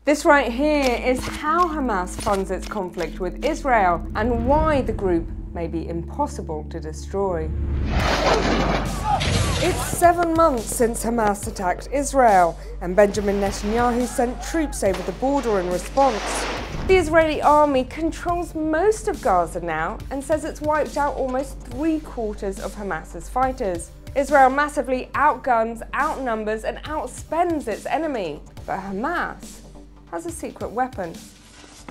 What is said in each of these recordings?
This right here is how Hamas funds its conflict with Israel and why the group may be impossible to destroy. It's 7 months since Hamas attacked Israel, and Benjamin Netanyahu sent troops over the border in response. The Israeli army controls most of Gaza now and says it's wiped out almost 3/4 of Hamas's fighters. Israel massively outguns, outnumbers, and outspends its enemy. But Hamas has a secret weapon.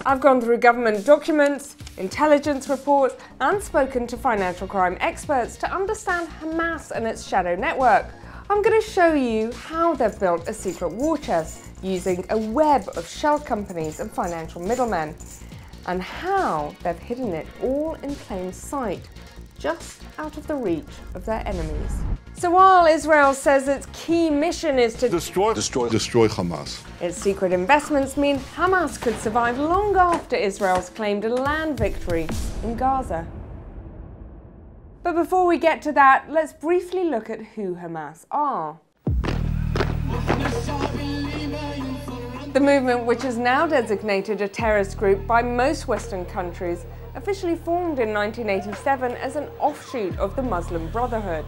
I've gone through government documents, intelligence reports, and spoken to financial crime experts to understand Hamas and its shadow network. I'm going to show you how they've built a secret war chest using a web of shell companies and financial middlemen, and how they've hidden it all in plain sight, just out of the reach of their enemies. So while Israel says its key mission is to destroy Hamas, its secret investments mean Hamas could survive long after Israel's claimed a land victory in Gaza. But before we get to that, let's briefly look at who Hamas are. The movement, which is now designated a terrorist group by most Western countries, officially formed in 1987 as an offshoot of the Muslim Brotherhood.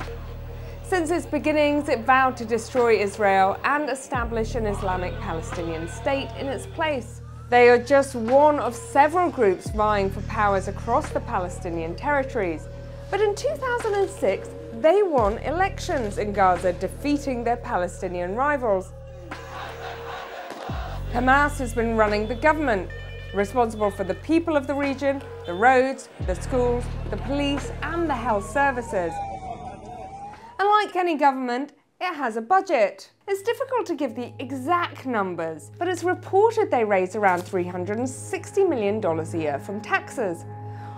Since its beginnings, it vowed to destroy Israel and establish an Islamic Palestinian state in its place. They are just one of several groups vying for powers across the Palestinian territories. But in 2006, they won elections in Gaza, defeating their Palestinian rivals. Hamas has been running the government, responsible for the people of the region, the roads, the schools, the police, and the health services. And like any government, it has a budget. It's difficult to give the exact numbers, but it's reported they raise around $360 million a year from taxes.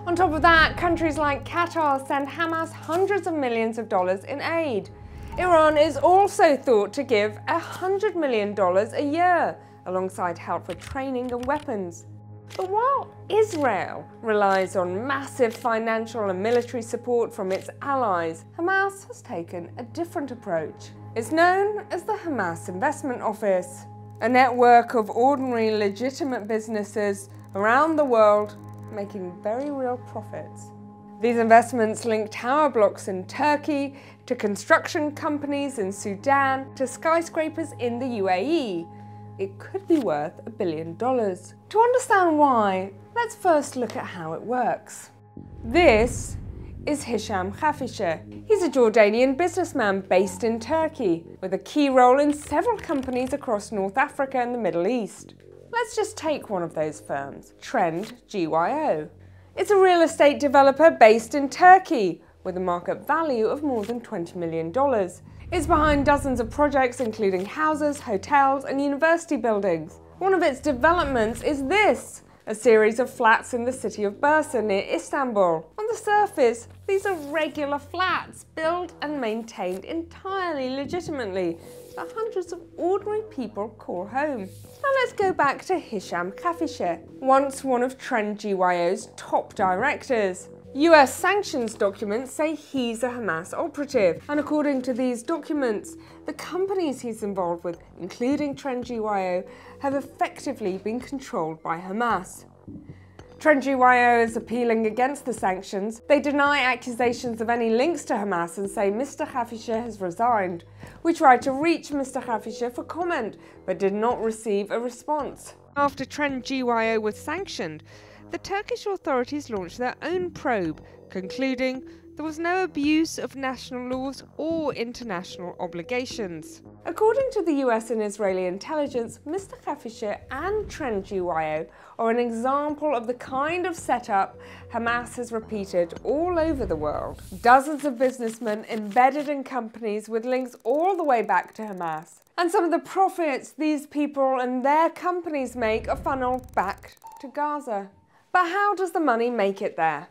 On top of that, countries like Qatar send Hamas hundreds of millions of dollars in aid. Iran is also thought to give $100 million a year, alongside help for training and weapons. But while Israel relies on massive financial and military support from its allies, Hamas has taken a different approach. It's known as the Hamas Investment Office, a network of ordinary legitimate businesses around the world making very real profits. These investments link tower blocks in Turkey to construction companies in Sudan to skyscrapers in the UAE. It could be worth $1 billion. To understand why, let's first look at how it works. This is Hisham Khafisher. He's a Jordanian businessman based in Turkey, with a key role in several companies across North Africa and the Middle East. Let's just take one of those firms, Trend GYO. It's a real estate developer based in Turkey, with a market value of more than $20 million. It's behind dozens of projects including houses, hotels, and university buildings. One of its developments is this, a series of flats in the city of Bursa near Istanbul. On the surface, these are regular flats, built and maintained entirely legitimately, that hundreds of ordinary people call home. Now let's go back to Hisham Khafisher, once one of Trend GYO's top directors. US sanctions documents say he's a Hamas operative, and according to these documents, the companies he's involved with, including Trend GYO, have effectively been controlled by Hamas. Trend GYO is appealing against the sanctions. They deny accusations of any links to Hamas and say Mr. Khafisher has resigned. We tried to reach Mr. Khafisher for comment, but did not receive a response. After Trend GYO was sanctioned, the Turkish authorities launched their own probe, concluding there was no abuse of national laws or international obligations. According to the US and Israeli intelligence, Mr. Khafisher and Trend GYO are an example of the kind of setup Hamas has repeated all over the world. Dozens of businessmen embedded in companies with links all the way back to Hamas. And some of the profits these people and their companies make are funneled back to Gaza. But how does the money make it there?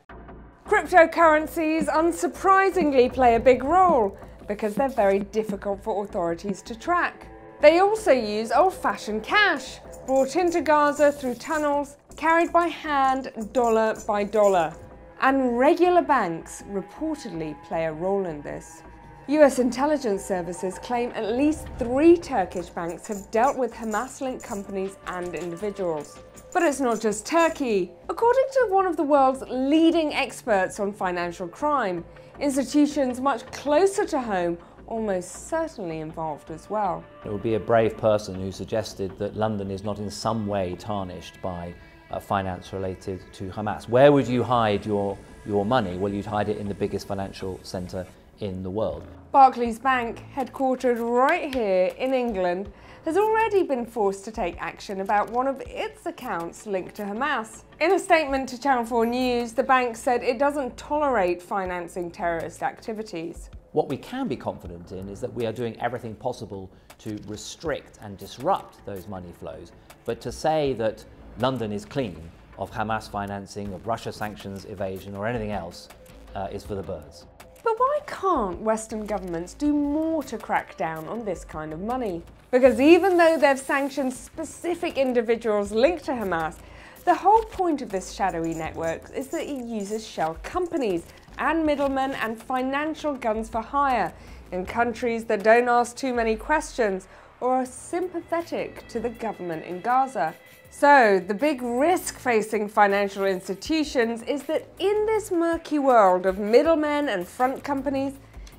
Cryptocurrencies unsurprisingly play a big role because they're very difficult for authorities to track. They also use old-fashioned cash, brought into Gaza through tunnels, carried by hand dollar by dollar. And regular banks reportedly play a role in this. US intelligence services claim at least 3 Turkish banks have dealt with Hamas-linked companies and individuals. But it's not just Turkey. According to one of the world's leading experts on financial crime, institutions much closer to home almost certainly involved as well. It would be a brave person who suggested that London is not in some way tarnished by finance related to Hamas. Where would you hide your money? Well, you'd hide it in the biggest financial centre in the world. Barclays Bank, headquartered right here in England, has already been forced to take action about one of its accounts linked to Hamas. In a statement to Channel 4 News, the bank said it doesn't tolerate financing terrorist activities. What we can be confident in is that we are doing everything possible to restrict and disrupt those money flows. But to say that London is clean of Hamas financing, of Russia sanctions evasion or anything else is for the birds. But why can't Western governments do more to crack down on this kind of money? Because even though they've sanctioned specific individuals linked to Hamas, the whole point of this shadowy network is that it uses shell companies and middlemen and financial guns for hire in countries that don't ask too many questions or are sympathetic to the government in Gaza. So, the big risk facing financial institutions is that in this murky world of middlemen and front companies,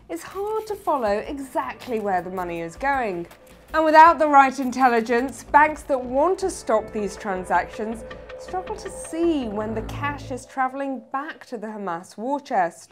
it's hard to follow exactly where the money is going. And without the right intelligence, banks that want to stop these transactions struggle to see when the cash is travelling back to the Hamas war chest.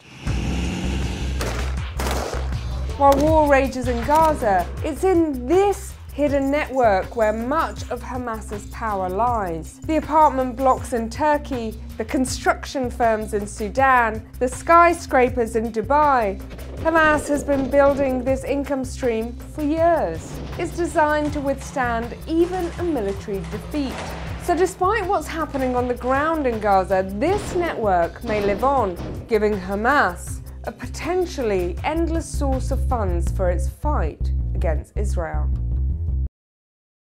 While war rages in Gaza, it's in this hidden network where much of Hamas's power lies. The apartment blocks in Turkey, the construction firms in Sudan, the skyscrapers in Dubai. Hamas has been building this income stream for years. It's designed to withstand even a military defeat. So despite what's happening on the ground in Gaza, this network may live on, giving Hamas a potentially endless source of funds for its fight against Israel.